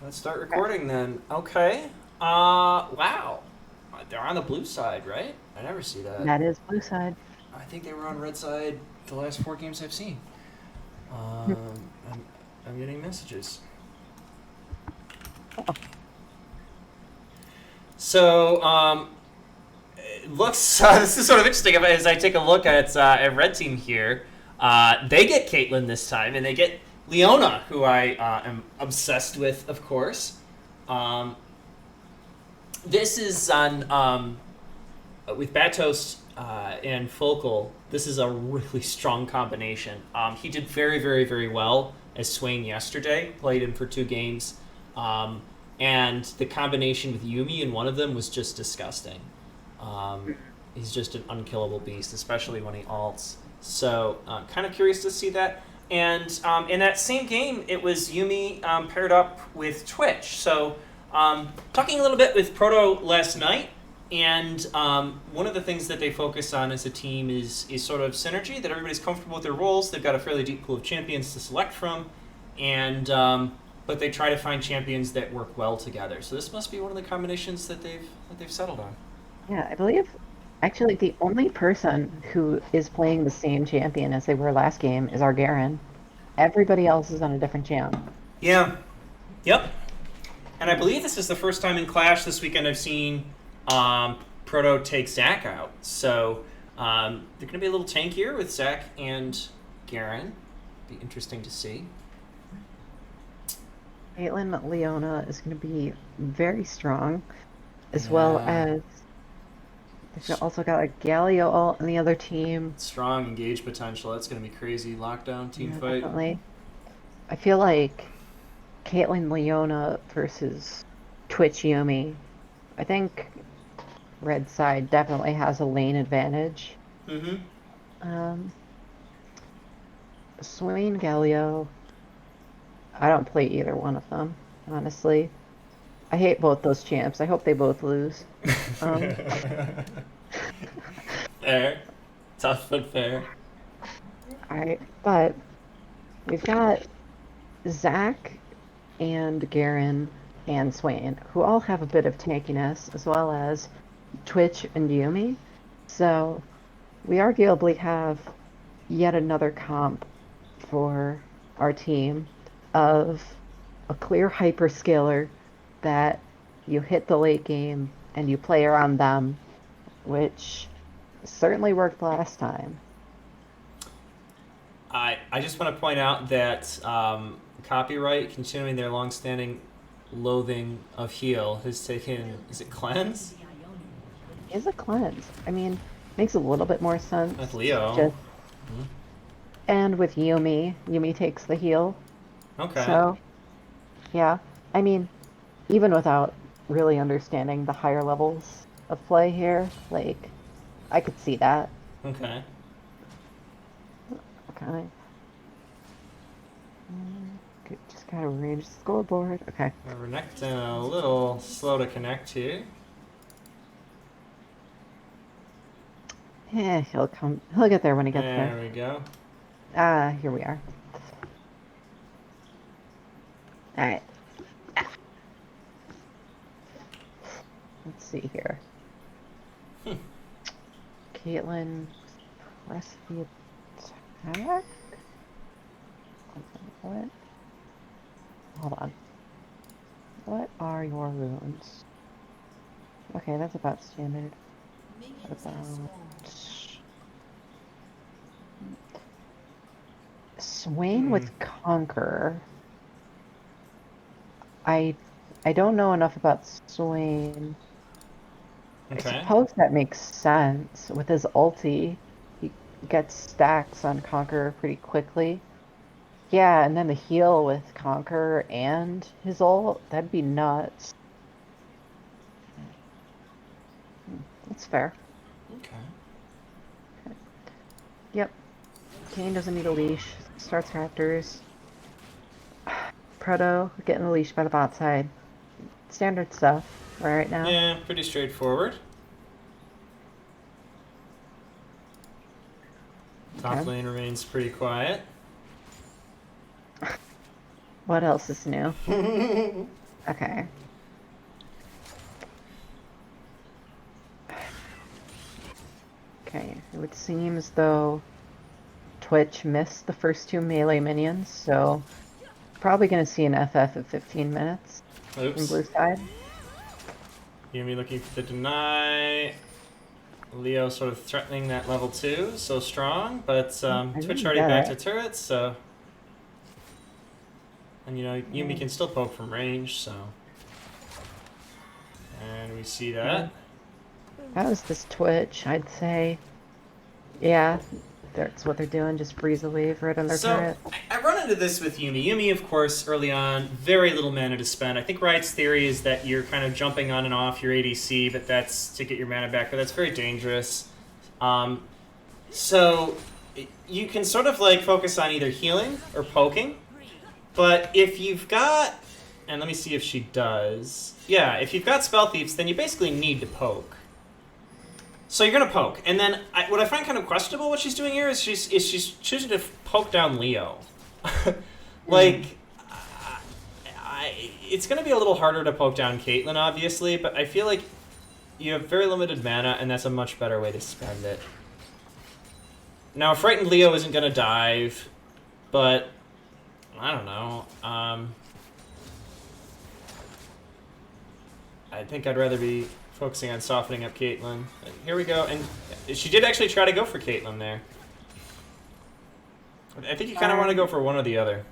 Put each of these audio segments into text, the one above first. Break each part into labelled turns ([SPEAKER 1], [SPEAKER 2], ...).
[SPEAKER 1] Let's start recording then. Okay. Wow. They're on the blue side, right? I never see that.
[SPEAKER 2] That is blue side.
[SPEAKER 1] I think they were on red side the last four games I've seen. I'm getting messages.
[SPEAKER 2] Oh,
[SPEAKER 1] So, it looks, this is sort of interesting as I take a look at red team here. They get Caitlyn this time, and they get Leona, who I am obsessed with, of course. Um, this is on with Batos and Focal. This is a really strong combination. He did very, very, very well as Swain yesterday. Played him for two games, and the combination with Yumi in one of them was just disgusting. He's just an unkillable beast, especially when he alts. So, kind of curious to see that. And in that same game, it was Yumi paired up with Twitch. So, talking a little bit with Proto last night, and one of the things that they focus on as a team is sort of synergy, that everybody's comfortable with their roles. They've got a fairly deep pool of champions to select from, and but they try to find champions that work well together. So this must be one of the combinations that they've settled on.
[SPEAKER 2] yeah, I believe actually the only person who is playing the same champion as they were last game is our Garen. Everybody else is on a different champ.
[SPEAKER 1] Yeah. Yep. And I believe this is the first time in Clash this weekend I've seen Proto take Zac out. So they're going to be a little tankier with Zac and Garen. Be interesting to see.
[SPEAKER 2] Caitlyn Leona is going to be very strong, as well as they've also got a Galio ult on the other team.
[SPEAKER 1] Strong engage potential. That's going to be crazy. Lockdown team
[SPEAKER 2] Yeah,
[SPEAKER 1] fight.
[SPEAKER 2] definitely. I feel like Caitlyn Leona versus Twitch Yumi. I think red side definitely has a lane advantage.
[SPEAKER 1] Mm-hmm.
[SPEAKER 2] Um, Swain Galio. I don't play either one of them, honestly. I hate both those champs. I hope they both lose. Um,
[SPEAKER 1] Fair. Tough but fair.
[SPEAKER 2] alright, but we've got Zac and Garen and Swain, who all have a bit of tankiness, as well as Twitch and Yumi. So we arguably have yet another comp for our team of a clear hyperscaler that you hit the late game and you play around them, which certainly worked last time.
[SPEAKER 1] I just want to point out that copyright, continuing their long-standing loathing of heal, has taken. Is it cleanse?
[SPEAKER 2] Is a cleanse. I mean, makes a little bit more
[SPEAKER 1] With
[SPEAKER 2] sense.
[SPEAKER 1] Leo.
[SPEAKER 2] Just and with Yumi, Yumi takes the heal.
[SPEAKER 1] Okay.
[SPEAKER 2] So yeah, I mean, even without really understanding the higher levels of play here, like I could see that.
[SPEAKER 1] Okay.
[SPEAKER 2] Okay. Just gotta arrange the scoreboard. Okay.
[SPEAKER 1] Renekton a little slow to connect here.
[SPEAKER 2] Yeah, he'll come. He'll get there when he gets there.
[SPEAKER 1] There we go.
[SPEAKER 2] Ah, here we are. All right. Let's see here. Caitlyn, press the attack. What? Hold on. What are your runes? Okay, that's about standard. What about Swain with Conqueror? I I don't know enough about Swain. I
[SPEAKER 1] Okay.
[SPEAKER 2] suppose that makes sense. With his ulti, he gets stacks on Conqueror pretty quickly. Yeah, and then the heal with Conqueror and his ult, that'd be nuts. That's fair.
[SPEAKER 1] Okay.
[SPEAKER 2] Yep. Kane doesn't need a leash. Starts Raptors. Proto getting the leash by the bot side. Standard stuff right now.
[SPEAKER 1] Yeah, pretty straightforward. Top
[SPEAKER 2] Okay.
[SPEAKER 1] lane remains pretty quiet.
[SPEAKER 2] What else is new? Okay. Okay, it would seem as though Twitch missed the first two melee minions, so probably going to see an FF of 15 minutes from
[SPEAKER 1] Oops.
[SPEAKER 2] blue side.
[SPEAKER 1] Yumi looking for the deny. Leo sort of threatening that level 2, so strong, but
[SPEAKER 2] I
[SPEAKER 1] Twitch
[SPEAKER 2] didn't
[SPEAKER 1] already
[SPEAKER 2] get
[SPEAKER 1] back to
[SPEAKER 2] it.
[SPEAKER 1] turrets, so... And you know, Yumi can still poke from range, so... And we see
[SPEAKER 2] Okay.
[SPEAKER 1] that.
[SPEAKER 2] How's this Twitch? I'd say, yeah, that's what they're doing, just freeze the wave right on their
[SPEAKER 1] So,
[SPEAKER 2] turret.
[SPEAKER 1] I run into this with Yumi. Yumi, of course, early on, very little mana to spend. I think Riot's theory is that you're kind of jumping on and off your ADC, but that's to get your mana back, but that's very dangerous. So, you can sort of like focus on either healing or poking, but if you've got... And let me see if she does. Yeah, if you've got Spell Thieves, then you basically need to poke. So you're gonna poke, and then what I find kind of questionable what she's doing here is she's choosing to poke down Leo. Like, it's gonna be a little harder to poke down Caitlyn, obviously, but I feel like you have very limited mana, and that's a much better way to spend it. Now, a frightened Leo isn't gonna dive, but I don't know. I think I'd rather be focusing on softening up Caitlyn. And here we go, and she did actually try to go for Caitlyn there. I think you kind of want to go for one or the other.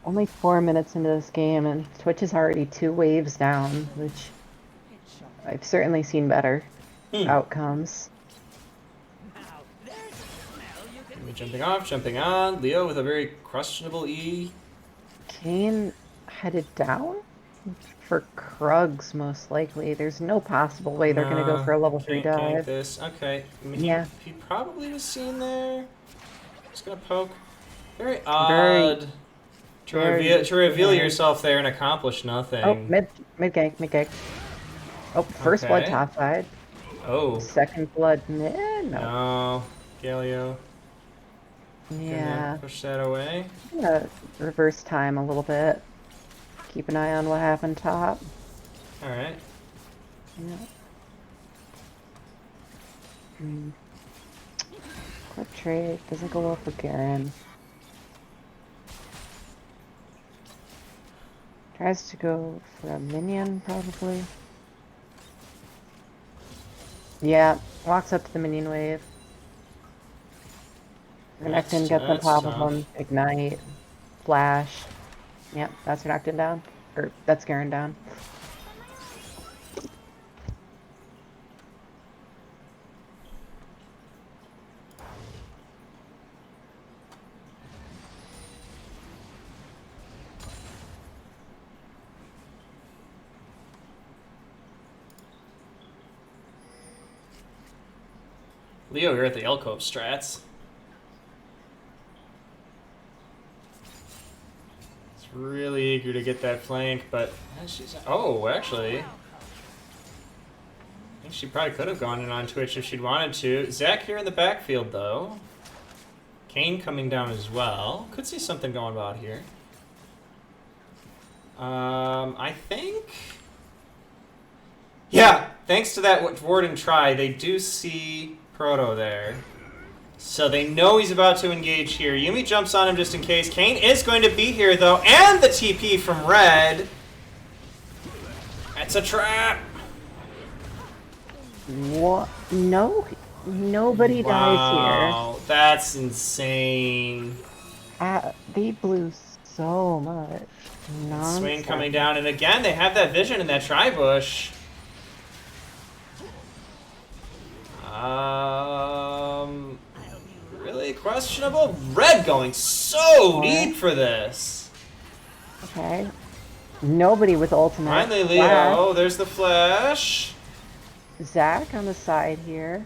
[SPEAKER 2] Only 4 minutes into this game, and Twitch is already 2 waves down, which I've certainly seen better outcomes.
[SPEAKER 1] Jumping off, jumping on. Leo with a very questionable E.
[SPEAKER 2] Kayn headed down for Krugs, most likely. There's no possible way they're going to go for a level 3
[SPEAKER 1] Can't
[SPEAKER 2] dive.
[SPEAKER 1] this. Okay. I mean,
[SPEAKER 2] Yeah.
[SPEAKER 1] He probably was seen there. Just gonna poke. Very odd. To reveal yourself there and accomplish nothing.
[SPEAKER 2] Oh, mid gank, mid gank. Oh, first blood top side.
[SPEAKER 1] Oh.
[SPEAKER 2] Second blood mid. No.
[SPEAKER 1] No. Galio.
[SPEAKER 2] Yeah.
[SPEAKER 1] Push that away.
[SPEAKER 2] I'm gonna reverse time a little bit. Keep an eye on what happened top.
[SPEAKER 1] Alright.
[SPEAKER 2] Yeah. Quick trade. Doesn't go well for Garen. Tries to go for a minion, probably. Yeah, walks up to the minion wave. Renekton gets on top of him. Ignite. Flash. Yep, that's Renekton down. Or, that's Garen down.
[SPEAKER 1] Leo here at the Elcove strats. It's really eager to get that flank, but she's... Oh, actually. I think she probably could have gone in on Twitch if she'd wanted to. Zach here in the backfield, though. Kayn coming down as well. Could see something going about here. I think... Yeah, thanks to that Warden try, they do see Proto there. So they know he's about to engage here. Yumi jumps on him just in case. Kayn is going to be here, though. And the TP from Red. That's a trap.
[SPEAKER 2] What? No, nobody dies here.
[SPEAKER 1] Wow, that's insane.
[SPEAKER 2] They blew so much. Nonsense.
[SPEAKER 1] Swing coming down, and again, they have that vision in that tri-bush. Really questionable. Red going so deep for this.
[SPEAKER 2] Okay. Nobody with ultimate.
[SPEAKER 1] Finally, Leo.
[SPEAKER 2] Flash.
[SPEAKER 1] Oh, there's the flash.
[SPEAKER 2] Zach on the side here.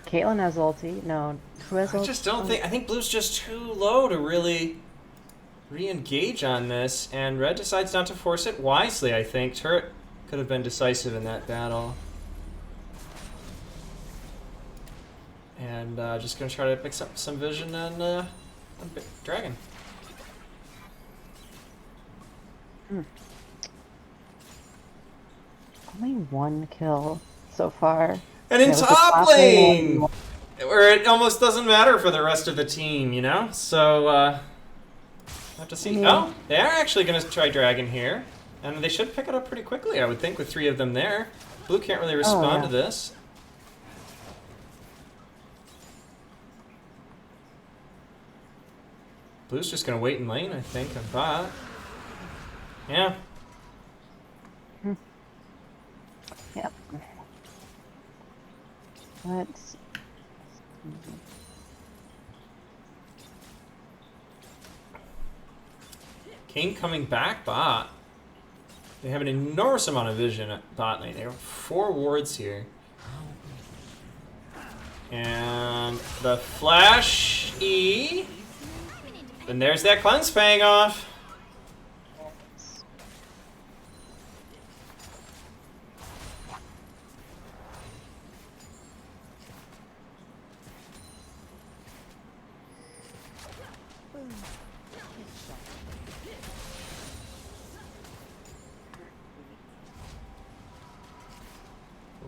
[SPEAKER 2] Caitlyn has ulti. No, who has ulti?
[SPEAKER 1] I just don't think... I think Blue's just too low to really re-engage on this, and Red decides not to force it wisely, I think. Turret could have been decisive in that battle. And just going to try to mix up some vision on Dragon.
[SPEAKER 2] Hmm. Only one kill so far.
[SPEAKER 1] And in
[SPEAKER 2] It was the
[SPEAKER 1] top
[SPEAKER 2] top
[SPEAKER 1] lane,
[SPEAKER 2] lane.
[SPEAKER 1] where it almost doesn't matter for the rest of the team, you know? So, have to see.
[SPEAKER 2] I mean,
[SPEAKER 1] Oh, they are actually going to try Dragon here. And they should pick it up pretty quickly, I would think, with 3 of them there. Blue can't really respond to this. Blue's just going to wait in lane, I think, and bot. Yeah.
[SPEAKER 2] Yep. Let's.
[SPEAKER 1] Kane coming back bot. They have an enormous amount of vision at bot lane. They have 4 wards here. And the flash E. And there's that cleanse paying off.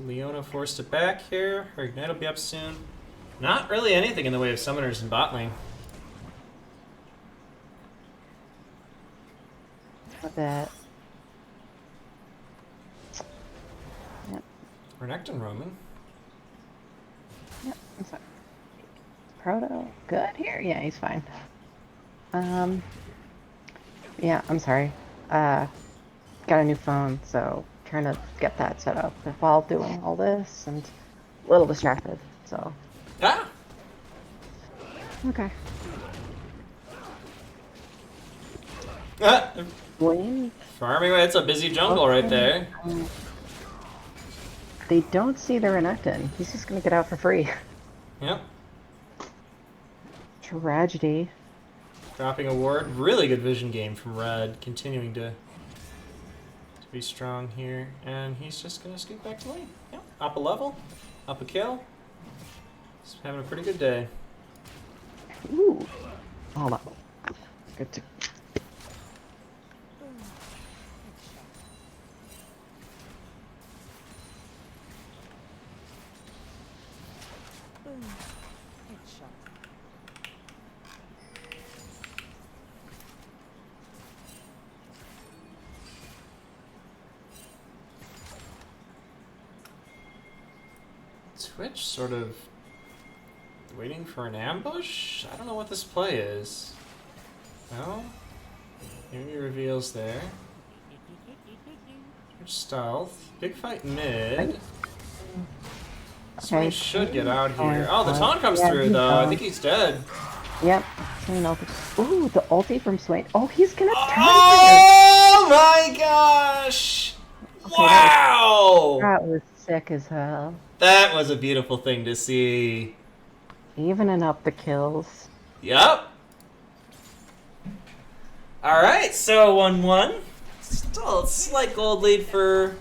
[SPEAKER 1] Leona forced it back here. Her ignite will be up soon. Not really anything in the way of summoners in bot lane.
[SPEAKER 2] A bit. Yep.
[SPEAKER 1] Renekton roaming.
[SPEAKER 2] Yep. I'm sorry. Proto, good here. Yeah, he's fine. Yeah, I'm sorry. Got a new phone, so trying to get that set up while doing all this and a little distracted. So.
[SPEAKER 1] Ah!
[SPEAKER 2] Okay.
[SPEAKER 1] Ah!
[SPEAKER 2] Wayne.
[SPEAKER 1] Farming away. It's a busy jungle right there.
[SPEAKER 2] They don't see the Renekton. He's just gonna get out for free.
[SPEAKER 1] Yep.
[SPEAKER 2] Tragedy.
[SPEAKER 1] Dropping a ward. Really good vision game from Red. Continuing to be strong here. And he's just going to scoot back to lane. Yep. Up a level. Up a kill. He's having a pretty good day.
[SPEAKER 2] Ooh. Hold on. Good to.
[SPEAKER 1] Twitch sort of waiting for an ambush? I don't know what this play is. No? Maybe reveals there. Twitch stealth. Big fight mid. Swing should get out here. Oh, the taunt comes through though. I think he's dead.
[SPEAKER 2] Yep. Ooh, the ulti from Swain. Oh, he's gonna turn.
[SPEAKER 1] Oh my gosh! Wow!
[SPEAKER 2] That was sick as hell.
[SPEAKER 1] That was a beautiful thing to see.
[SPEAKER 2] Evening up the kills.
[SPEAKER 1] Yep. Alright, so 1-1. Still a slight gold lead for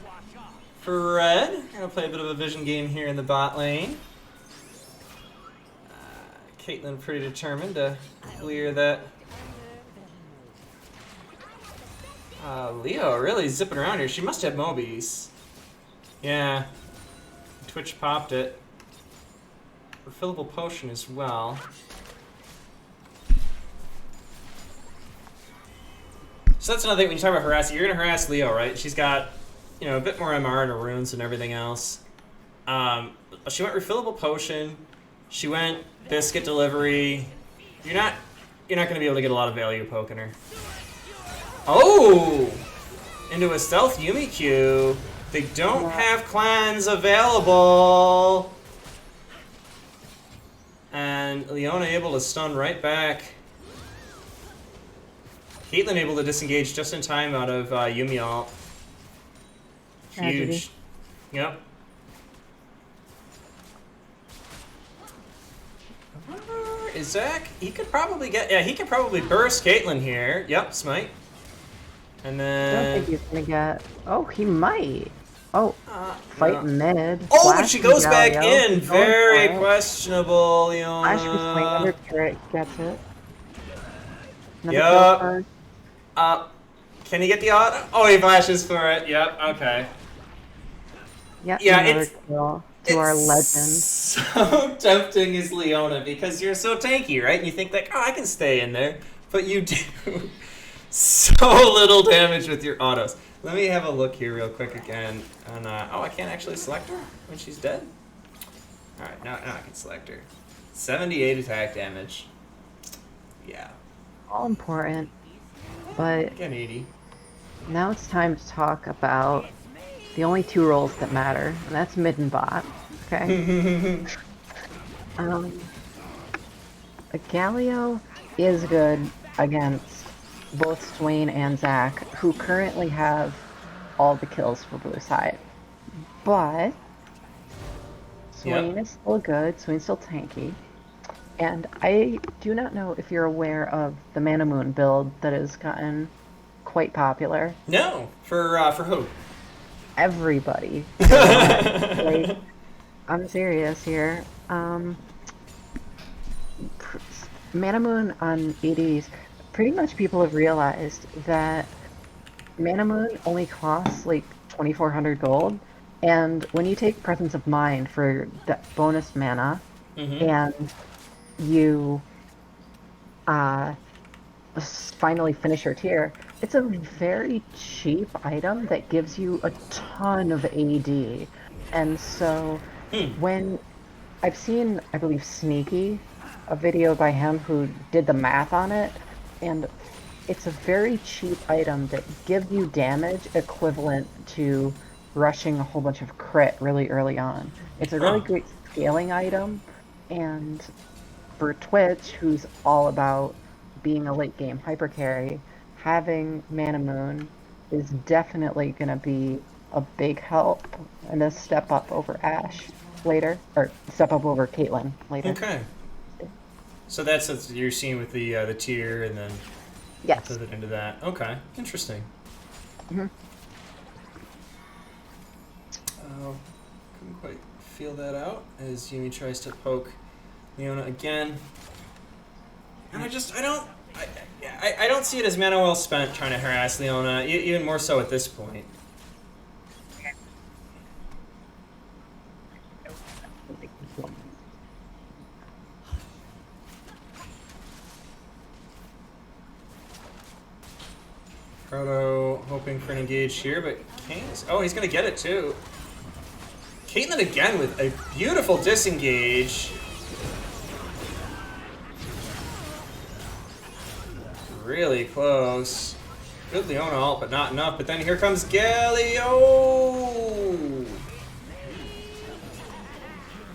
[SPEAKER 1] Red. Gonna play a bit of a vision game here in the bot lane. Caitlyn pretty determined to clear that. Leo really zipping around here. She must have Mobies. Yeah. Twitch popped it. Refillable potion as well. So that's another thing when you talk about harassing. You're gonna harass Leo, right? She's got, you know, a bit more MR in her runes and everything else. She went refillable potion. She went biscuit delivery. You're not gonna be able to get a lot of value poking her. Oh! Into a stealth Yumi Q. They don't have clans available. And Leona able to stun right back. Caitlyn able to disengage just in time out of Yumi ult. Huge. Yep. Is Zach? He could probably get. Yeah, he could probably burst Caitlyn here. Yep, smite. And then.
[SPEAKER 2] I don't think he's gonna get. Oh, he might. Oh, fight mid.
[SPEAKER 1] Oh, but she goes back in. Very questionable, Leona.
[SPEAKER 2] Flash was swing under turret, gets it.
[SPEAKER 1] Yep. Can he get the auto? Oh, he flashes for it. Yep. Okay.
[SPEAKER 2] Yep,
[SPEAKER 1] Yeah,
[SPEAKER 2] another kill to our legend.
[SPEAKER 1] So tempting as Leona because you're so tanky, right? And you think like, oh, I can stay in there, but you do so little damage with your autos. Let me have a look here real quick again. And oh, I can't actually select her when she's dead. All right, now I can select her. 78 attack damage. Yeah.
[SPEAKER 2] All important. But
[SPEAKER 1] Again, 80.
[SPEAKER 2] now it's time to talk about the only two roles that matter, and that's mid and bot. Okay. Galio is good against both Swain and Zach, who currently have all the kills for blue side. But Swain is still good, Swain's still tanky. And I do not know if you're aware of the Mana Moon build that has gotten quite popular.
[SPEAKER 1] No, for who?
[SPEAKER 2] Everybody. Like, I'm serious here. Mana Moon on EDs, pretty much people have realized that Mana Moon only costs like 2,400 gold, and when you take Presence of Mind for that bonus mana, and you finally finish your tier, it's a very cheap item that gives you a ton of AD. And so when I've seen, I believe, Sneaky, a video by him who did the math on it, and it's a very cheap item that gives you damage equivalent to rushing a whole bunch of crit really early on. It's a really great scaling item, and for Twitch, who's all about being a late game hyper carry, having Mana Moon is definitely going to be a big help and a step up over Ashe later, or step up over Caitlyn later.
[SPEAKER 1] Okay. So that's what you're seeing with the tier, and then
[SPEAKER 2] yes,
[SPEAKER 1] pivot into that. Okay, interesting.
[SPEAKER 2] Mm-hmm.
[SPEAKER 1] Couldn't quite feel that out as Yumi tries to poke Leona again, and I don't see it as mana well spent trying to harass Leona, even more so at this point. Proto hoping for an engage here, but King's... Oh, he's going to get it too. Caitlyn again with a beautiful disengage. Really close. Good Leona ult, but not enough. But then here comes Galio!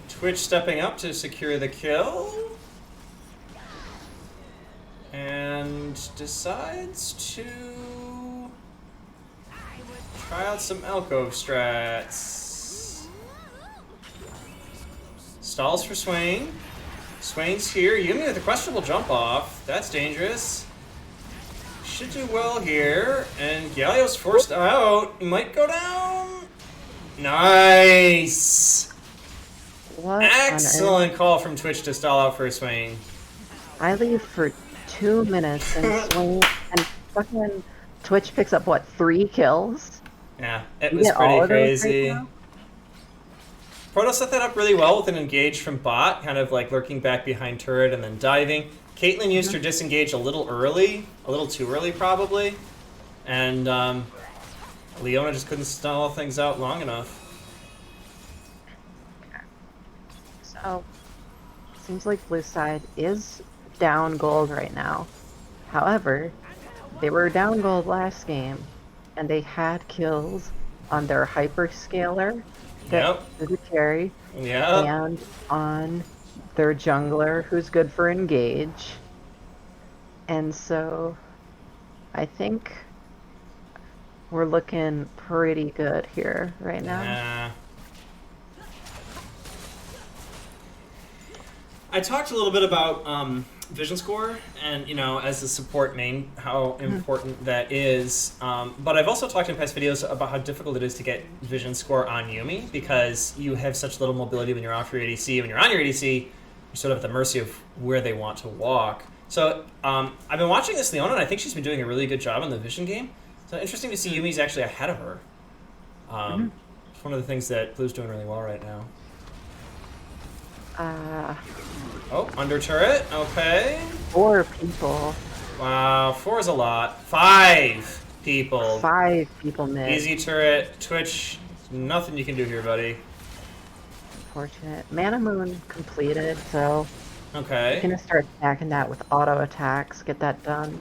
[SPEAKER 1] Twitch stepping up to secure the kill. And decides to try out some Alcove strats. Stalls for Swain. Swain's here. Yumi with a questionable jump off. That's dangerous. Should do well here. And Galio's forced out. He might go down. Nice.
[SPEAKER 2] What
[SPEAKER 1] excellent call from Twitch to stall out for Swain.
[SPEAKER 2] I leave for 2 minutes and Swain and fucking Twitch picks up what, 3 kills?
[SPEAKER 1] Yeah, it was pretty crazy. Proto set that up really well with an engage from bot, kind of like lurking back behind turret and then diving. Caitlyn used her disengage a little early, a little too early probably, and Leona just couldn't stall things out long enough.
[SPEAKER 2] So, seems like blue side is down gold right now. However, they were down gold last game, and they had kills on their hyperscaler that did a carry, and on their jungler who's good for engage. And so, I think we're looking pretty good here right now.
[SPEAKER 1] Yeah. I talked a little bit about vision score and, you know, as a support main, how important that is. But I've also talked in past videos about how difficult it is to get vision score on Yumi because you have such little mobility when you're off your ADC. When you're on your ADC, you're sort of at the mercy of where they want to walk. So I've been watching this Leona, and I think she's been doing a really good job in the vision game. So interesting to see Yumi's actually ahead of her.
[SPEAKER 2] Mhm.
[SPEAKER 1] It's one of the things that Blue's doing really well right now. Oh, under turret. Okay.
[SPEAKER 2] 4 people.
[SPEAKER 1] Wow, 4 is a lot. 5 people.
[SPEAKER 2] 5 people mid.
[SPEAKER 1] Easy turret. Twitch. Nothing you can do here, buddy.
[SPEAKER 2] Fortunate. Mana Moon completed, so
[SPEAKER 1] Okay.
[SPEAKER 2] we're gonna start stacking that with auto attacks, get that done.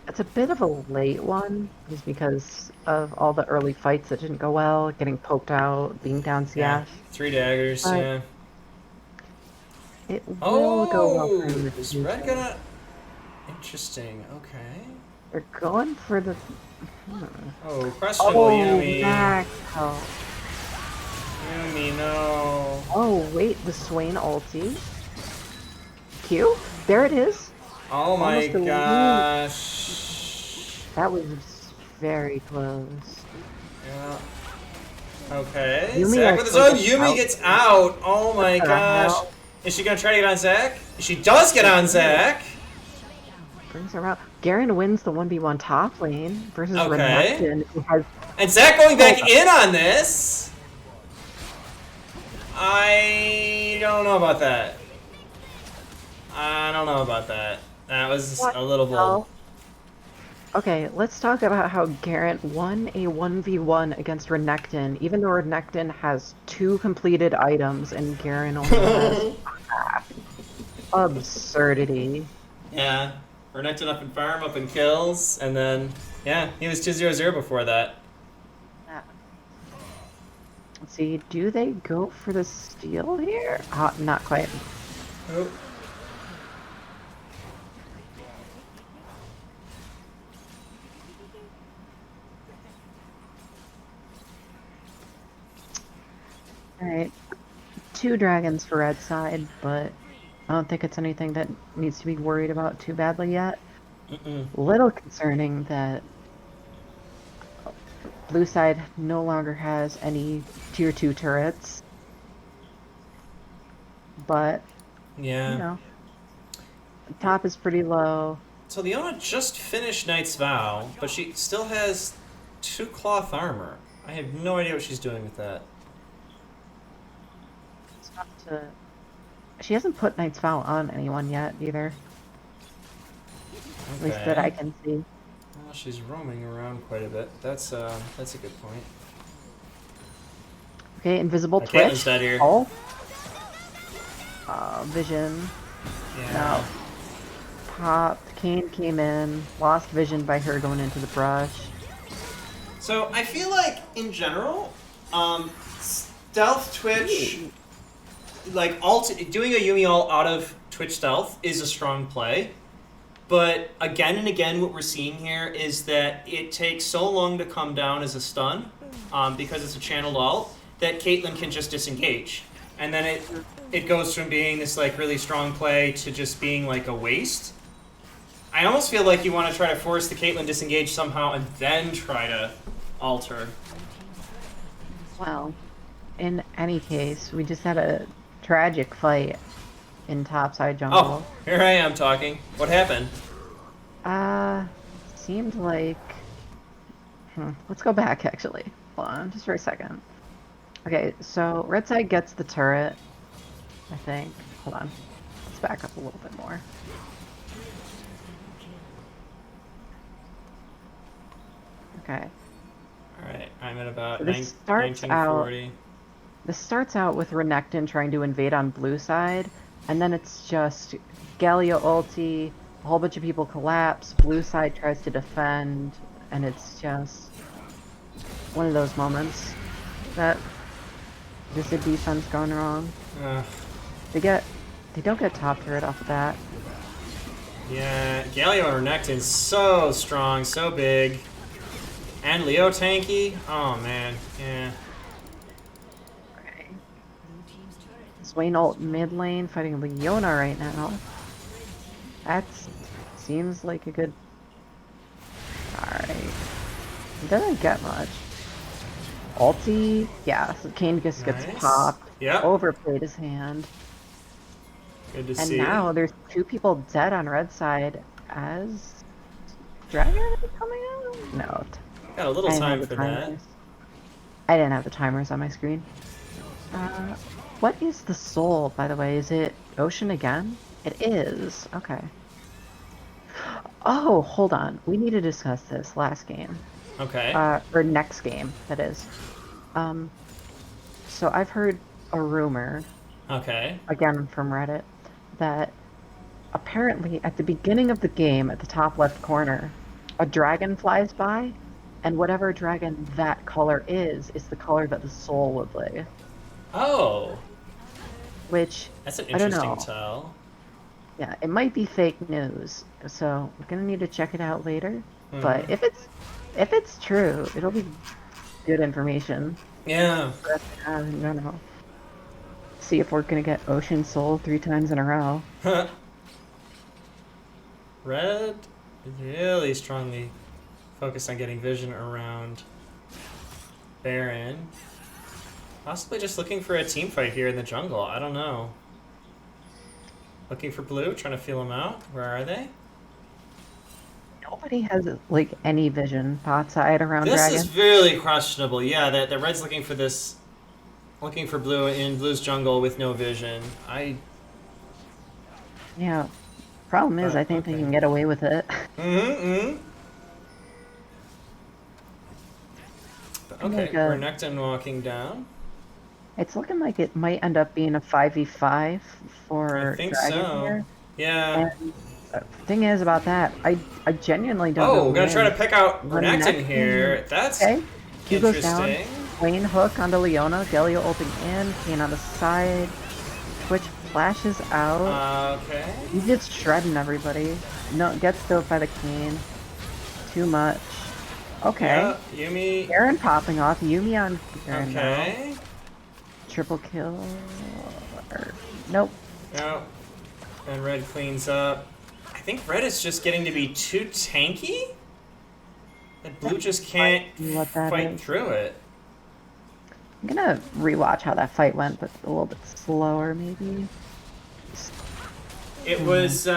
[SPEAKER 2] It's a bit of a late one, just because of all the early fights that didn't go well, getting poked out, being down
[SPEAKER 1] Yeah.
[SPEAKER 2] CF.
[SPEAKER 1] 3 daggers,
[SPEAKER 2] But
[SPEAKER 1] yeah.
[SPEAKER 2] it will go well for
[SPEAKER 1] Oh!
[SPEAKER 2] him in the
[SPEAKER 1] Is
[SPEAKER 2] future.
[SPEAKER 1] red gonna... Interesting. Okay.
[SPEAKER 2] They're going for the...
[SPEAKER 1] Oh, questionable Yumi.
[SPEAKER 2] Max help.
[SPEAKER 1] Yumi, no.
[SPEAKER 2] Oh, wait, the Swain ulti. Q? There it is.
[SPEAKER 1] Oh my
[SPEAKER 2] Almost a loop.
[SPEAKER 1] gosh.
[SPEAKER 2] That was very close.
[SPEAKER 1] Yeah. Okay.
[SPEAKER 2] Yumi
[SPEAKER 1] Zach with his own.
[SPEAKER 2] actually
[SPEAKER 1] Yumi gets out. Oh my
[SPEAKER 2] What the
[SPEAKER 1] gosh.
[SPEAKER 2] hell?
[SPEAKER 1] Is she gonna try to get on Zach? She does get on Zach.
[SPEAKER 2] Brings her out. Garen wins the 1v1 top lane versus
[SPEAKER 1] Okay.
[SPEAKER 2] Renekton, who has...
[SPEAKER 1] And Zach going back in on this. I don't know about that. I don't know about that. That was
[SPEAKER 2] What
[SPEAKER 1] a little
[SPEAKER 2] the
[SPEAKER 1] bold.
[SPEAKER 2] hell? Okay, let's talk about how Garen won a 1v1 against Renekton, even though Renekton has 2 completed items and Garen only has half. Absurdity.
[SPEAKER 1] Yeah. Renekton up in farm, up in kills, and then, yeah, he was 2-0-0 before that.
[SPEAKER 2] Yeah. Let's see, do they go for the steal here? Not quite.
[SPEAKER 1] Oh.
[SPEAKER 2] Alright. 2 dragons for red side, but I don't think it's anything that needs to be worried about too badly yet. Little concerning that blue side no longer has any tier 2 turrets. But,
[SPEAKER 1] Yeah.
[SPEAKER 2] you know, top is pretty low.
[SPEAKER 1] So Leona just finished Knight's Vow, but she still has 2 cloth armor. I have no idea what she's doing with that.
[SPEAKER 2] It's not to... She hasn't put Knight's Vow on anyone yet, either. At least that I can see.
[SPEAKER 1] Well, she's roaming around quite a bit. That's a good point.
[SPEAKER 2] Okay, invisible
[SPEAKER 1] Caitlyn's
[SPEAKER 2] Twitch.
[SPEAKER 1] dead here.
[SPEAKER 2] Oh. Vision.
[SPEAKER 1] Yeah.
[SPEAKER 2] No. Popped. Kane came in. Lost vision by her going into the brush.
[SPEAKER 1] So I feel like in general, stealth Twitch, like doing a Yumi ult out of Twitch stealth is a strong play. But again and again, what we're seeing here is that it takes so long to come down as a stun, because it's a channeled ult, that Caitlyn can just disengage. And then it goes from being this like really strong play to just being like a waste. I almost feel like you want to try to force the Caitlyn disengage somehow and then try to alter.
[SPEAKER 2] Well, in any case, we just had a tragic fight in topside jungle.
[SPEAKER 1] Oh, here I am talking. What happened?
[SPEAKER 2] Seemed like... Let's go back, actually. Hold on, just for a second. Okay, so red side gets the turret, I think. Hold on. Let's back up a little bit more. Okay.
[SPEAKER 1] Alright, I'm at about
[SPEAKER 2] So this starts
[SPEAKER 1] 1940.
[SPEAKER 2] This starts out with Renekton trying to invade on blue side, and then it's just Galio ulti, a whole bunch of people collapse, blue side tries to defend, and it's just one of those moments that just a defense gone wrong. They don't get top turret off of that.
[SPEAKER 1] Yeah, Galio and Renekton's so strong, so big. And Leo tanky? Oh man, yeah.
[SPEAKER 2] Okay. Swain ult mid lane fighting Leona right now. That seems like a good... Alright. It doesn't get much. Ulti? Yeah, so Kane just gets
[SPEAKER 1] Nice.
[SPEAKER 2] popped.
[SPEAKER 1] Yep.
[SPEAKER 2] Overplayed his hand.
[SPEAKER 1] Good to
[SPEAKER 2] And
[SPEAKER 1] see.
[SPEAKER 2] now there's 2 people dead on red side as dragon coming out? No.
[SPEAKER 1] Got a little
[SPEAKER 2] I didn't have
[SPEAKER 1] time
[SPEAKER 2] the
[SPEAKER 1] for that.
[SPEAKER 2] timers. I didn't have the timers on my screen. What is the soul, by the way? Is it ocean again? It is. Okay. Oh, hold on. We need to discuss this last game.
[SPEAKER 1] Okay.
[SPEAKER 2] Or next game, that is. Um, so I've heard a rumor,
[SPEAKER 1] Okay.
[SPEAKER 2] again from Reddit, that apparently at the beginning of the game, at the top left corner, a dragon flies by, and whatever dragon that color is the color that the soul would be.
[SPEAKER 1] Oh,
[SPEAKER 2] Which,
[SPEAKER 1] that's an
[SPEAKER 2] I don't
[SPEAKER 1] interesting
[SPEAKER 2] know.
[SPEAKER 1] tell.
[SPEAKER 2] Yeah, it might be fake news, so we're gonna need to check it out later. But
[SPEAKER 1] Mm-hmm.
[SPEAKER 2] if it's true, it'll be good information
[SPEAKER 1] Yeah.
[SPEAKER 2] for us to have. I don't know. See if we're gonna get Ocean Soul 3 times in a row.
[SPEAKER 1] Red is really strongly focused on getting vision around Baron. Possibly just looking for a team fight here in the jungle. I don't know. Looking for blue, trying to feel them out. Where are they?
[SPEAKER 2] Nobody has like any vision pot side around
[SPEAKER 1] This
[SPEAKER 2] Dragon.
[SPEAKER 1] is really questionable. Yeah, the red's looking for this, looking for blue in blue's jungle with no vision.
[SPEAKER 2] Yeah. Problem is,
[SPEAKER 1] But,
[SPEAKER 2] I think they
[SPEAKER 1] okay.
[SPEAKER 2] can get away with it.
[SPEAKER 1] Mm-hmm. Okay,
[SPEAKER 2] Like
[SPEAKER 1] Renekton walking down.
[SPEAKER 2] it's looking like it might end up being a 5v5
[SPEAKER 1] I
[SPEAKER 2] for
[SPEAKER 1] think
[SPEAKER 2] Dragon
[SPEAKER 1] so.
[SPEAKER 2] here.
[SPEAKER 1] Yeah.
[SPEAKER 2] And thing is about that, I genuinely don't know
[SPEAKER 1] Oh,
[SPEAKER 2] who
[SPEAKER 1] we're gonna try to
[SPEAKER 2] wins.
[SPEAKER 1] pick out
[SPEAKER 2] Renekton-
[SPEAKER 1] Renekton here. That's
[SPEAKER 2] Okay. Q goes down.
[SPEAKER 1] interesting.
[SPEAKER 2] Wayne hook onto Leona. Galio ulting in. Kane on the side. Twitch flashes out.
[SPEAKER 1] Okay.
[SPEAKER 2] He's just shredding everybody. No, gets killed by the Kane. Too much. Okay.
[SPEAKER 1] Yeah, Yumi.
[SPEAKER 2] Garen popping off. Yumi on Garen now.
[SPEAKER 1] Okay.
[SPEAKER 2] Triple kill. Nope.
[SPEAKER 1] No. And red cleans up. I think red is just getting to be too tanky. And blue just can't
[SPEAKER 2] What that
[SPEAKER 1] fight
[SPEAKER 2] is.
[SPEAKER 1] through it.
[SPEAKER 2] I'm gonna rewatch how that fight went, but a little bit slower maybe.
[SPEAKER 1] It was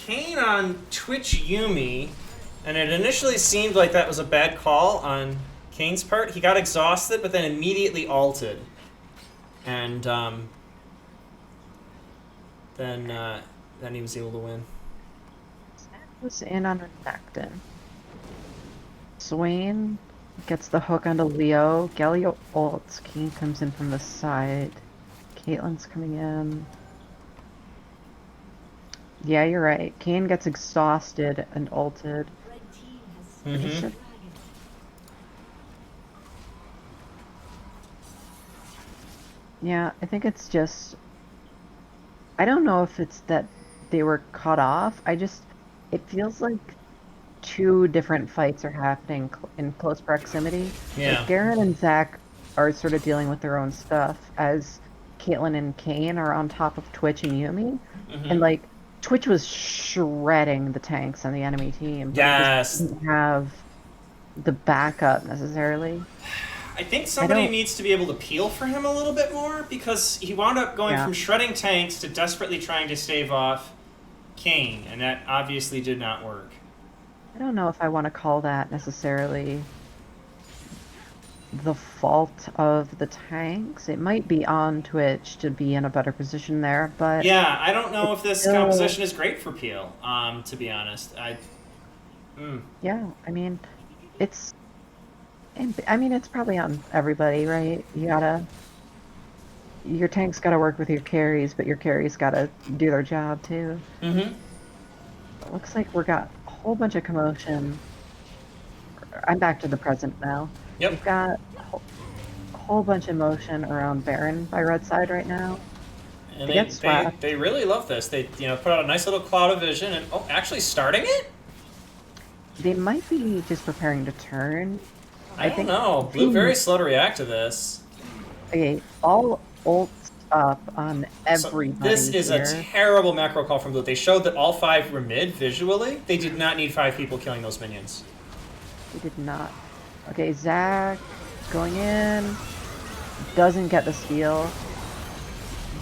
[SPEAKER 1] Kane on Twitch Yumi, and it initially seemed like that was a bad call on Kane's part. He got exhausted, but then immediately ulted. And then he was able to win.
[SPEAKER 2] Was in on Renekton. Swain gets the hook onto Leo. Galio ults. Kane comes in from the side. Caitlyn's coming in. Yeah, you're right. Kane gets exhausted and ulted.
[SPEAKER 1] Mm-hmm.
[SPEAKER 2] Yeah, I think it's just... I don't know if it's that they were cut off. It feels like two different fights are happening in close proximity.
[SPEAKER 1] Yeah.
[SPEAKER 2] Like Garen and Zach are sort of dealing with their own stuff, as Caitlyn and Kane are on top of Twitch and Yumi.
[SPEAKER 1] Mm-hmm.
[SPEAKER 2] And like, Twitch was shredding the tanks on the enemy team. But
[SPEAKER 1] Yes.
[SPEAKER 2] he didn't have the backup necessarily.
[SPEAKER 1] I think somebody needs to be able to peel for him a little bit more, because he wound up going from shredding tanks to desperately trying to stave off Kane, and that obviously did not work.
[SPEAKER 2] I don't know if I want to call that necessarily the fault of the tanks. It might be on Twitch to be in a better position there, but
[SPEAKER 1] Yeah, I don't know if this composition is great for peel, to be honest.
[SPEAKER 2] Yeah, I mean, it's probably on everybody, right? Your tanks gotta work with your carries, but your carries gotta do their job too.
[SPEAKER 1] Mm-hmm.
[SPEAKER 2] It looks like we got a whole bunch of commotion. I'm back to the present now.
[SPEAKER 1] Yep.
[SPEAKER 2] We've got a whole bunch of motion around Baron by red side right now.
[SPEAKER 1] And they really love this. They put out a nice little cloud of vision, and actually starting it?
[SPEAKER 2] They might be just preparing to turn.
[SPEAKER 1] I don't know. Blue very slow to react to this.
[SPEAKER 2] Okay, all ults up on everybody.
[SPEAKER 1] So this is
[SPEAKER 2] here.
[SPEAKER 1] a terrible macro call from Blue. They showed that all 5 were mid visually. They did not need 5 people killing those minions.
[SPEAKER 2] They did not. Okay, Zach going in. Doesn't get the steal.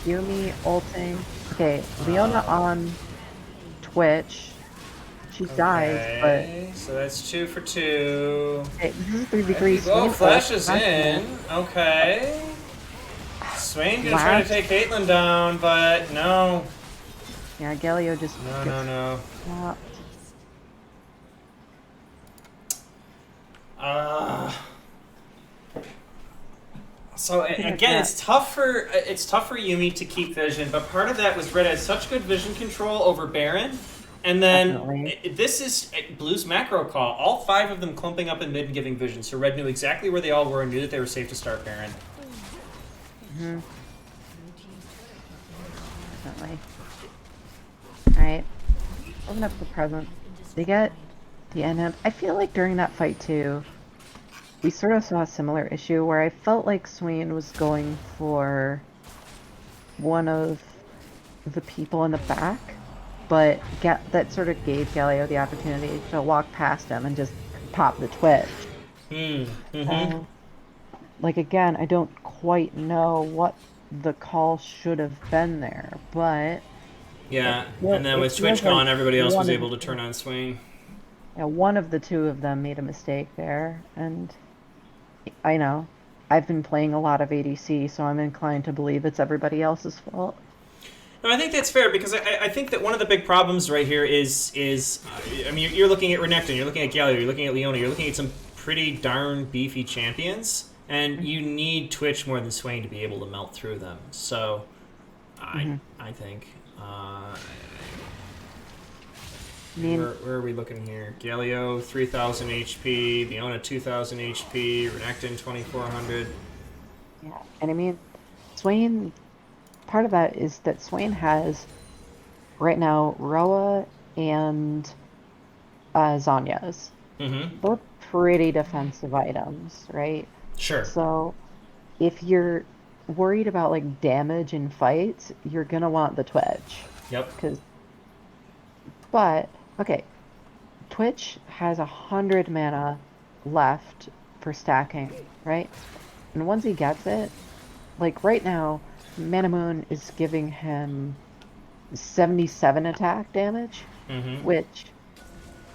[SPEAKER 2] Yumi ulting. Okay, Leona on Twitch. She dies, but
[SPEAKER 1] Okay, so that's 2 for 2.
[SPEAKER 2] hey, this is a 3v3.
[SPEAKER 1] Ready to go.
[SPEAKER 2] Swain
[SPEAKER 1] Flashes
[SPEAKER 2] flashing it.
[SPEAKER 1] in. Okay. Swain gonna try to
[SPEAKER 2] Last,
[SPEAKER 1] take Caitlyn down, but no.
[SPEAKER 2] yeah, Galio just
[SPEAKER 1] No,
[SPEAKER 2] gets
[SPEAKER 1] no, no.
[SPEAKER 2] stopped.
[SPEAKER 1] Uh, so
[SPEAKER 2] Look at
[SPEAKER 1] again,
[SPEAKER 2] that.
[SPEAKER 1] it's tough for Yumi to keep vision, but part of that was Red has such good vision control over Baron, and then
[SPEAKER 2] Definitely.
[SPEAKER 1] this is Blue's macro call. All 5 of them clumping up in mid and giving vision, so Red knew exactly where they all were and knew that they were safe to start Baron.
[SPEAKER 2] Mm-hmm. Definitely. Alright. Open up the present. They get the end. I feel like during that fight too, we sort of saw a similar issue where I felt like Swain was going for one of the people in the back, but that sort of gave Galio the opportunity to walk past him and just pop the twitch.
[SPEAKER 1] Mm-hmm.
[SPEAKER 2] Uh, like again, I don't quite know what the call should have been there, but
[SPEAKER 1] Yeah, and then
[SPEAKER 2] it
[SPEAKER 1] with
[SPEAKER 2] feels
[SPEAKER 1] Twitch
[SPEAKER 2] like
[SPEAKER 1] gone, everybody else was
[SPEAKER 2] one of
[SPEAKER 1] able to turn on Swing.
[SPEAKER 2] yeah, one of the two of them made a mistake there, and I know I've been playing a lot of ADC, so I'm inclined to believe it's everybody else's fault.
[SPEAKER 1] No, I think that's fair because I think that one of the big problems right here is I mean you're looking at Renekton, you're looking at Galio, you're looking at Leona, you're looking at some pretty darn beefy champions, and you need Twitch more than Swain to be able to melt through them. So
[SPEAKER 2] Mm-hmm.
[SPEAKER 1] I think
[SPEAKER 2] I mean,
[SPEAKER 1] where are we looking here? Galio 3,000 HP, Leona 2,000 HP, Renekton 2,400.
[SPEAKER 2] yeah, and I mean, Swain. Part of that is that Swain has right now Roa and Zanya's.
[SPEAKER 1] Mm-hmm.
[SPEAKER 2] Both pretty defensive items, right?
[SPEAKER 1] Sure.
[SPEAKER 2] So if you're worried about like damage in fights, you're gonna want the Twitch.
[SPEAKER 1] Yep.
[SPEAKER 2] Cause, but okay, Twitch has 100 mana left for stacking, right? And once he gets it, like right now, Mana Moon is giving him 77 attack damage,
[SPEAKER 1] Mm-hmm.
[SPEAKER 2] which,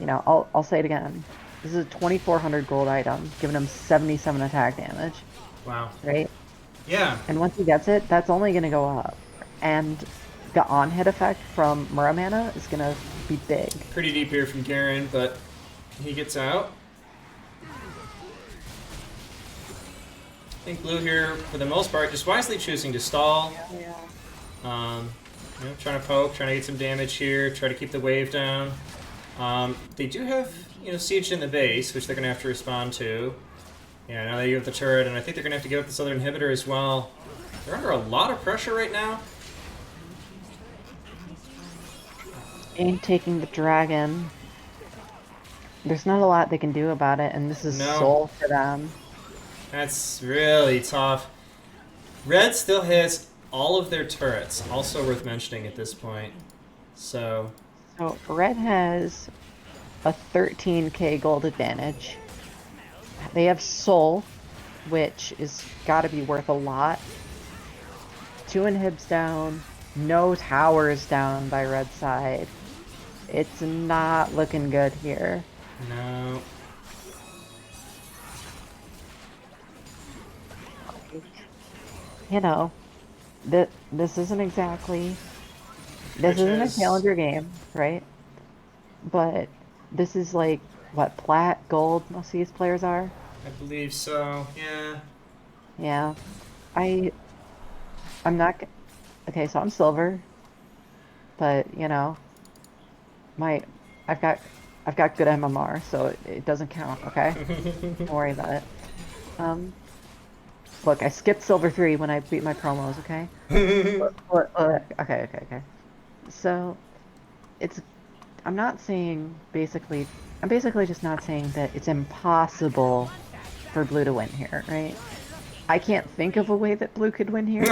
[SPEAKER 2] I'll say it again. This is a 2,400 gold item, giving him 77 attack damage,
[SPEAKER 1] Wow.
[SPEAKER 2] right?
[SPEAKER 1] Yeah.
[SPEAKER 2] And once he gets it, that's only going to go up. And the on-hit effect from Muramana is going to be big.
[SPEAKER 1] Pretty deep here from Garen, but he gets out. I think Blue here, for the most part, just wisely choosing to stall.
[SPEAKER 2] Yeah.
[SPEAKER 1] Trying to poke, trying to get some damage here, try to keep the wave down. They do have, siege in the base, which they're going to have to respond to. Yeah, now they give up the turret, and I think they're going to have to give up this other inhibitor as well. They're under a lot of pressure right now.
[SPEAKER 2] And taking the dragon. There's not a lot they can do about it, and this is soul for them.
[SPEAKER 1] That's really tough. Red still has all of their turrets, also worth mentioning at this point. So
[SPEAKER 2] Red has a 13k gold advantage. They have soul, which is got to be worth a lot. 2 inhibs down, no towers down by Red side. It's not looking good here.
[SPEAKER 1] no.
[SPEAKER 2] This isn't exactly. This isn't a challenger game, right? But this is like what plat, gold. Most of these players are.
[SPEAKER 1] I believe so. Yeah.
[SPEAKER 2] Yeah, I'm not. Okay, so I'm silver, but my I've got I've got good MMR, so it doesn't count. Okay, don't worry about it. Look, I skipped silver 3 when I beat my promos. Okay. Okay. So it's I'm not saying basically. I'm basically just not saying that it's impossible for Blue to win here, right? I can't think of a way that Blue could win here,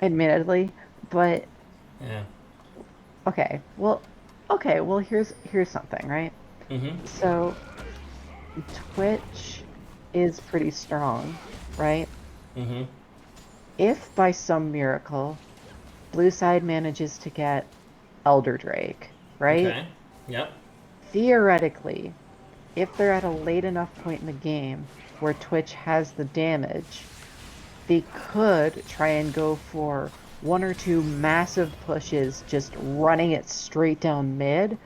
[SPEAKER 2] admittedly, but
[SPEAKER 1] Yeah.
[SPEAKER 2] okay. Well, here's something, right?
[SPEAKER 1] Mm-hmm.
[SPEAKER 2] So Twitch is pretty strong, right?
[SPEAKER 1] Mm-hmm.
[SPEAKER 2] If by some miracle Blue side manages to get Elder Drake, right?
[SPEAKER 1] Okay. Yep.
[SPEAKER 2] theoretically, if they're at a late enough point in the game where Twitch has the damage, they could try and go for one or two massive pushes, just running it straight down mid.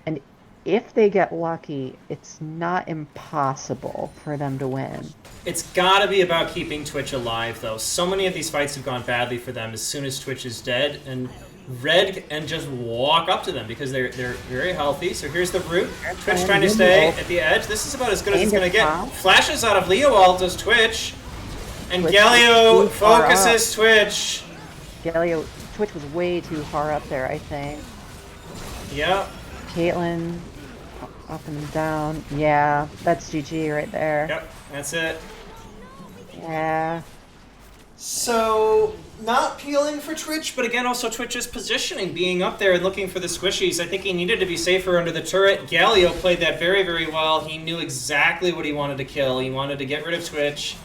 [SPEAKER 2] And if they get lucky, it's not impossible for them to win.
[SPEAKER 1] It's got to be about keeping Twitch alive, though. So many of these fights have gone badly for them as soon as Twitch is dead, and Red and just walk up to them because they're very healthy. So here's the root. Twitch trying to stay at the edge. This is about as good as it's going to get. Flashes out of Leo ult does Twitch, and Galio focuses Twitch.
[SPEAKER 2] Twitch was way too far up there, I think.
[SPEAKER 1] Yep.
[SPEAKER 2] Caitlyn up and down. Yeah, that's GG right there.
[SPEAKER 1] Yep, that's it.
[SPEAKER 2] Yeah.
[SPEAKER 1] So, not peeling for Twitch, but again, also Twitch's positioning, being up there and looking for the squishies. I think he needed to be safer under the turret. Galio played that very, very well. He knew exactly what he wanted to kill. He wanted to get rid of Twitch,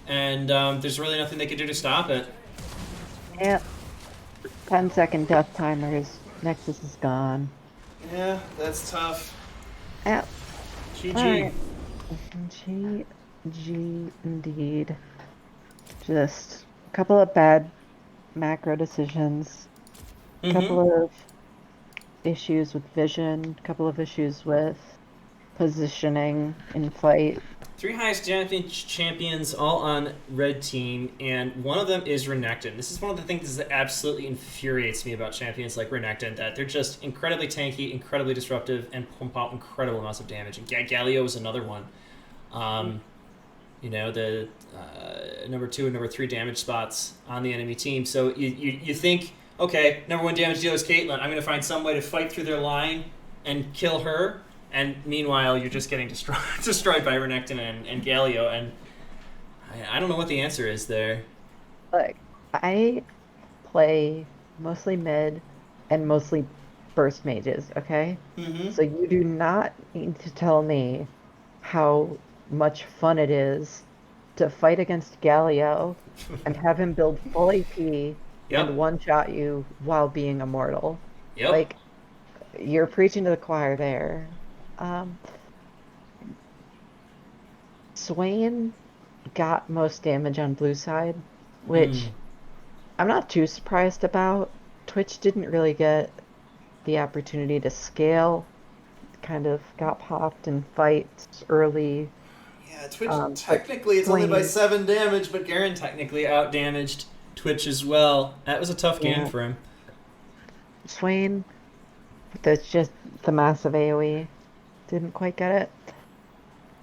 [SPEAKER 1] and there's really nothing they could do to stop it.
[SPEAKER 2] Yep. 10-second death timers. Nexus is gone.
[SPEAKER 1] Yeah, that's tough.
[SPEAKER 2] Yep.
[SPEAKER 1] GG.
[SPEAKER 2] Right. GG indeed. Just a couple of bad macro decisions, a couple of issues with vision, a couple of issues with positioning in fight.
[SPEAKER 1] 3 highest champions all on red team, and one of them is Renekton. This is one of the things that absolutely infuriates me about champions like Renekton, that they're just incredibly tanky, incredibly disruptive, and pump out incredible amounts of damage. And Galio is another one. You know, the number 2 and number 3 damage spots on the enemy team. So you think, okay, number 1 damage dealer is Caitlyn. I'm going to find some way to fight through their line and kill her. And meanwhile, you're just getting destroyed by Renekton and Galio. And I don't know what the answer is there.
[SPEAKER 2] Look, I play mostly mid and mostly burst mages, okay? So you do not need to tell me how much fun it is to fight against Galio and have him build full AP and one-shot you while being immortal.
[SPEAKER 1] Yep.
[SPEAKER 2] Like, you're preaching to the choir there. Swain got most damage on blue side, which I'm not too surprised about. Twitch didn't really get the opportunity to scale. Kind of got popped in fights early.
[SPEAKER 1] Yeah, Twitch technically it's only by 7 damage, but Garen technically out-damaged Twitch as well. That was a tough game for him.
[SPEAKER 2] Swain, that's just the massive AoE. Didn't quite get it.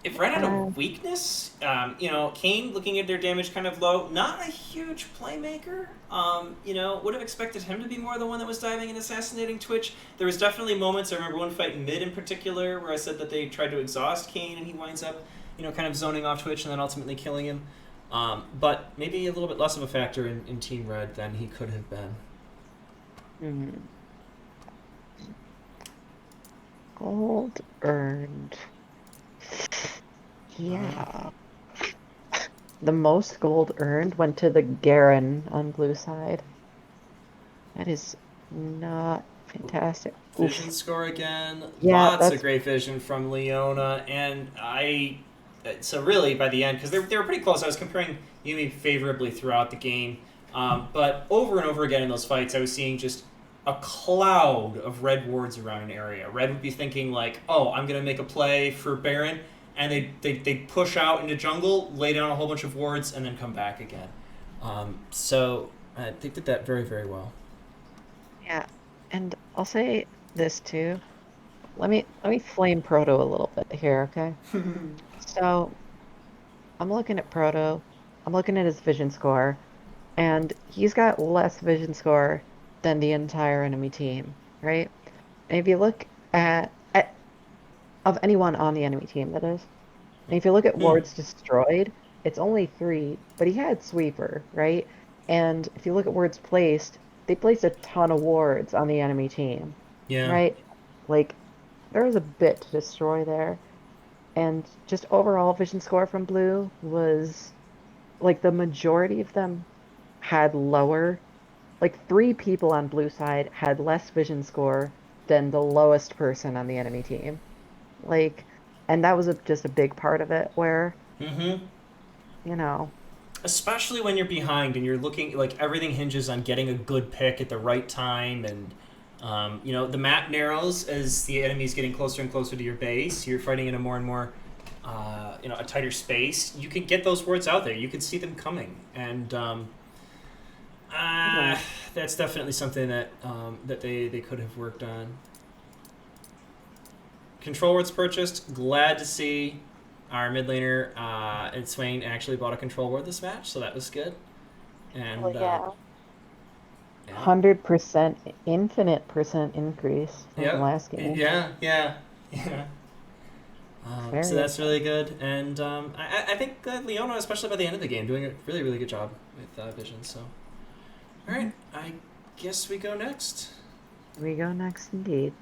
[SPEAKER 1] If Red had a weakness, you know, Kayn looking at their damage kind of low, not a huge playmaker. You know, would have expected him to be more the one that was diving and assassinating Twitch. There was definitely moments, I remember one fight in mid in particular, where I said that they tried to exhaust Kayn and he winds up, you know, kind of zoning off Twitch and then ultimately killing him. But maybe a little bit less of a factor in Team Red than he could have been.
[SPEAKER 2] Gold earned. Yeah. The most gold earned went to the Garen on blue side. That is not fantastic.
[SPEAKER 1] Vision score again.
[SPEAKER 2] Yeah,
[SPEAKER 1] Lots of great vision from Leona. And so really by the end, because they were pretty close, I was comparing Yuumi favorably throughout the game. But over and over again in those fights, I was seeing just a cloud of red wards around an area. Red would be thinking like, oh, I'm going to make a play for Baron, and they push out into jungle, lay down a whole bunch of wards, and then come back again. So they did that very, very well.
[SPEAKER 2] Yeah, and I'll say this too. Let me flame Proto a little bit here, okay? So I'm looking at Proto. I'm looking at his vision score, and he's got less vision score than the entire enemy team, right? And if you look at of anyone on the enemy team, that is, and if you look at wards destroyed, it's only 3, but he had sweeper, right? And if you look at wards placed, they placed a ton of wards on the enemy team, right? Like, there was a bit to destroy there. And just overall vision score from blue was, like, the majority of them had lower. Like, 3 people on blue side had less vision score than the lowest person on the enemy team. Like, and that was just a big part of it where,
[SPEAKER 1] Mm-hmm.
[SPEAKER 2] you know,
[SPEAKER 1] Especially when you're behind and you're looking like everything hinges on getting a good pick at the right time, and the map narrows as the enemy's getting closer and closer to your base. You're fighting in a more and more a tighter space. You can get those words out there. You can see them coming, and
[SPEAKER 2] yeah,
[SPEAKER 1] that's definitely something that they could have worked on. Control words purchased. Glad to see our mid laner and Swain actually bought a control word this match, so that was good.
[SPEAKER 2] well,
[SPEAKER 1] And
[SPEAKER 2] yeah,
[SPEAKER 1] yeah,
[SPEAKER 2] 100% infinite percent increase from
[SPEAKER 1] yeah,
[SPEAKER 2] last game.
[SPEAKER 1] yeah. So
[SPEAKER 2] Very
[SPEAKER 1] that's really
[SPEAKER 2] exciting.
[SPEAKER 1] good, and I think that Leona, especially by the end of the game, doing a really really good job with Vision. So, all right,
[SPEAKER 2] Mhm.
[SPEAKER 1] I guess we go next.
[SPEAKER 2] We go next indeed.